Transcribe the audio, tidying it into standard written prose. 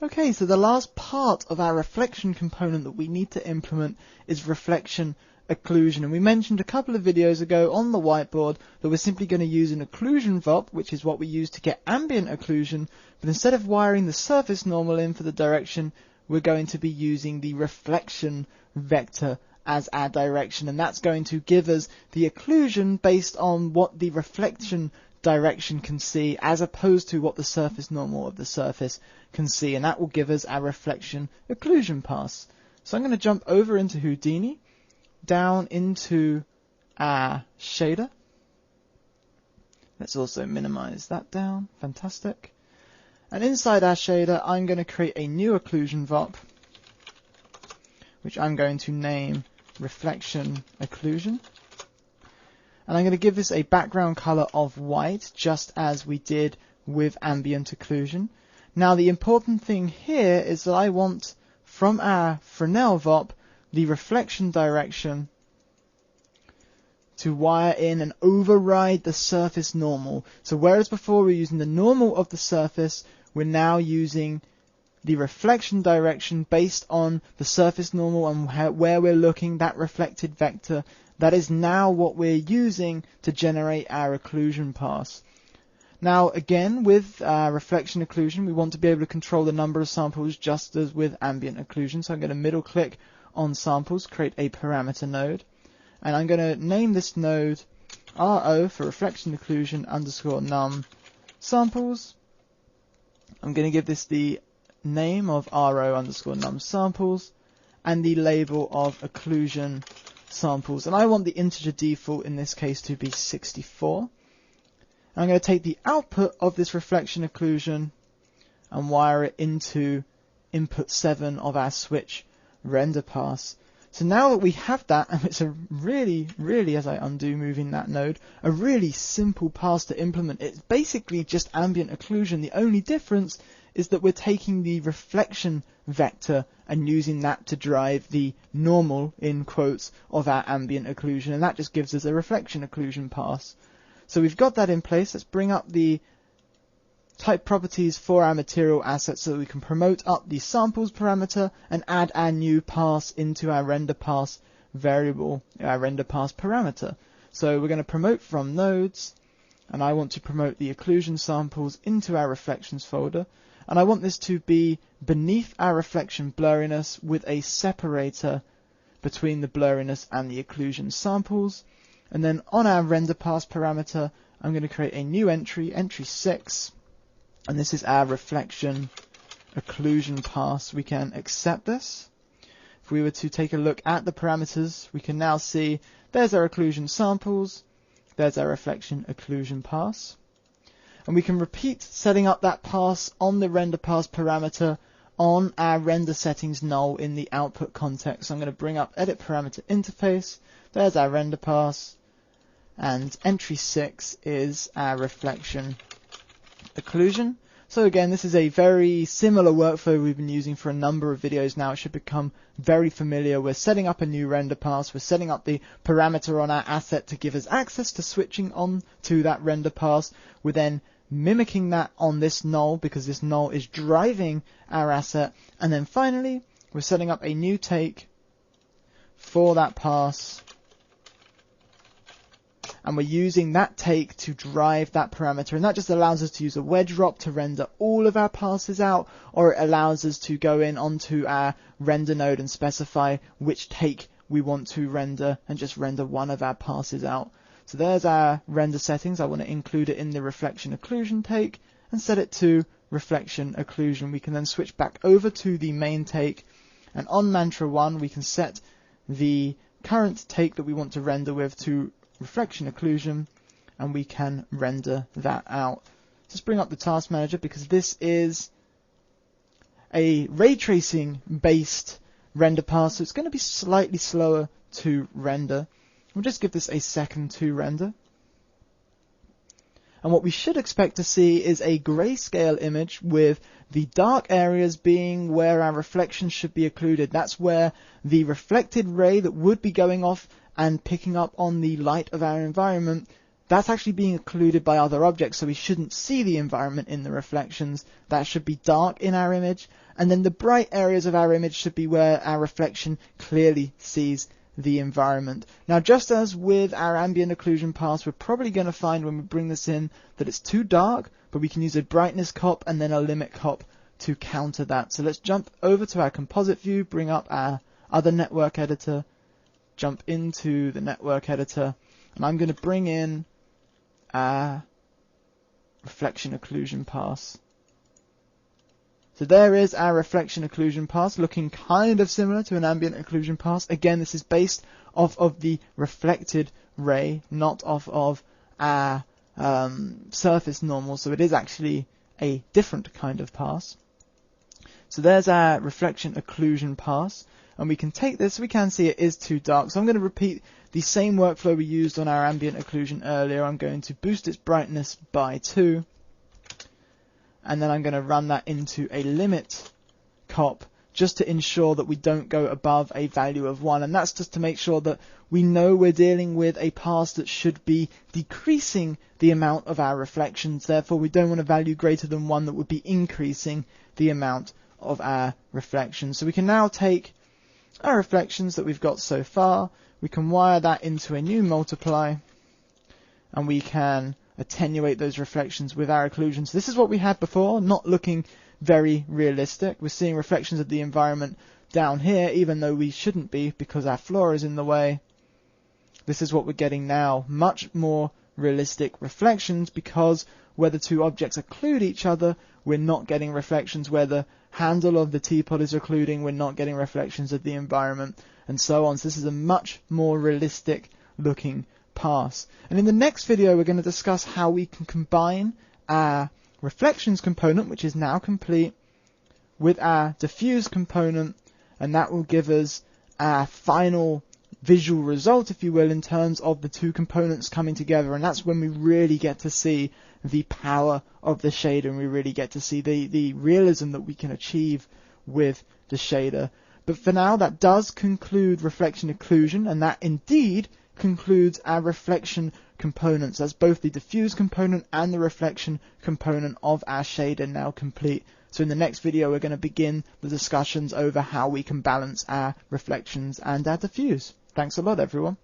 Okay, so the last part of our reflection component that we need to implement is reflection occlusion. And we mentioned a couple of videos ago on the whiteboard that we're simply going to use an occlusion VOP, which is what we use to get ambient occlusion, but instead of wiring the surface normal in for the direction, we're going to be using the reflection vector as our direction, and that's going to give us the occlusion based on what the reflection direction can see as opposed to what the surface normal of the surface can see, and that will give us our reflection occlusion pass. So I'm going to jump over into Houdini, down into our shader. Let's also minimize that down. Fantastic. And inside our shader, I'm going to create a new occlusion VOP, which I'm going to name reflection occlusion. And I'm going to give this a background color of white, just as we did with ambient occlusion. Now the important thing here is that I want, from our Fresnel VOP, the reflection direction to wire in and override the surface normal. So whereas before we were using the normal of the surface, we're now using the reflection direction based on the surface normal and where we're looking, that reflected vector. That is now what we're using to generate our occlusion pass. Now again, with reflection occlusion, we want to be able to control the number of samples just as with ambient occlusion. So I'm going to middle click on samples, create a parameter node, and I'm going to name this node RO for reflection occlusion underscore num samples. I'm going to give this the name of RO underscore num samples and the label of occlusion samples, and I want the integer default in this case to be 64. I'm going to take the output of this reflection occlusion and wire it into input 7 of our switch render pass. So now that we have that, and it's a really, as I undo moving that node, a really simple pass to implement. It's basically just ambient occlusion. The only difference is that we're taking the reflection vector and using that to drive the normal, in quotes, of our ambient occlusion, and that just gives us a reflection occlusion pass. So we've got that in place. Let's bring up the type properties for our material assets so that we can promote up the samples parameter and add our new pass into our render pass variable, our render pass parameter. So we're going to promote from nodes, and I want to promote the occlusion samples into our reflections folder, and I want this to be beneath our reflection blurriness with a separator between the blurriness and the occlusion samples. And then on our render pass parameter, I'm going to create a new entry, entry 6, and this is our reflection occlusion pass. We can accept this. If we were to take a look at the parameters, we can now see there's our occlusion samples, there's our reflection occlusion pass. And we can repeat setting up that pass on the render pass parameter on our render settings null in the output context. So I'm going to bring up edit parameter interface. There's our render pass, and entry 6 is our reflection occlusion. So again, this is a very similar workflow we've been using for a number of videos now. It should become very familiar. We're setting up a new render pass. We're setting up the parameter on our asset to give us access to switching on to that render pass. We're then mimicking that on this null because this null is driving our asset. And then finally, we're setting up a new take for that pass, and we're using that take to drive that parameter, and that just allows us to use a wedge drop to render all of our passes out, or it allows us to go in onto our render node and specify which take we want to render and just render one of our passes out. So there's our render settings. I want to include it in the reflection occlusion take and set it to reflection occlusion. We can then switch back over to the main take, and on mantra 1 we can set the current take that we want to render with to reflection occlusion, and we can render that out. Let's bring up the task manager because this is a ray tracing based render pass, so it's going to be slightly slower to render. We'll just give this a second to render. And what we should expect to see is a grayscale image with the dark areas being where our reflection should be occluded. That's where the reflected ray that would be going off and picking up on the light of our environment that's actually being occluded by other objects, so we shouldn't see the environment in the reflections. That should be dark in our image. And then the bright areas of our image should be where our reflection clearly sees the environment. Now, just as with our ambient occlusion pass, we're probably going to find when we bring this in that it's too dark, but we can use a brightness cop and then a limit cop to counter that. So let's jump over to our composite view, bring up our other network editor, jump into the network editor, and I'm going to bring in our reflection occlusion pass. So there is our reflection occlusion pass, looking kind of similar to an ambient occlusion pass. Again, this is based off of the reflected ray, not off of our surface normal, so it is actually a different kind of pass. So there's our reflection occlusion pass, and we can take this, we can see it is too dark, so I'm going to repeat the same workflow we used on our ambient occlusion earlier. I'm going to boost its brightness by 2, and then I'm going to run that into a limit cop just to ensure that we don't go above a value of 1, and that's just to make sure that we know we're dealing with a pass that should be decreasing the amount of our reflections. Therefore, we don't want a value greater than 1 that would be increasing the amount of our reflections. So we can now take our reflections that we've got so far, we can wire that into a new multiply, and we can attenuate those reflections with our occlusion. So this is what we had before, not looking very realistic. We're seeing reflections of the environment down here, even though we shouldn't be because our floor is in the way. This is what we're getting now, much more realistic reflections, because where the two objects occlude each other, we're not getting reflections. Where the handle of the teapot is occluding, we're not getting reflections of the environment, and so on. So this is a much more realistic looking pass. And in the next video, we're going to discuss how we can combine our reflections component, which is now complete, with our diffuse component, and that will give us our final visual result, if you will, in terms of the two components coming together. And that's when we really get to see the power of the shader, and we really get to see the realism that we can achieve with the shader. But for now, that does conclude reflection occlusion, and that indeed concludes our reflection components. That's both the diffuse component and the reflection component of our shader now complete. So in the next video, we're going to begin the discussions over how we can balance our reflections and our diffuse. Thanks a lot, everyone.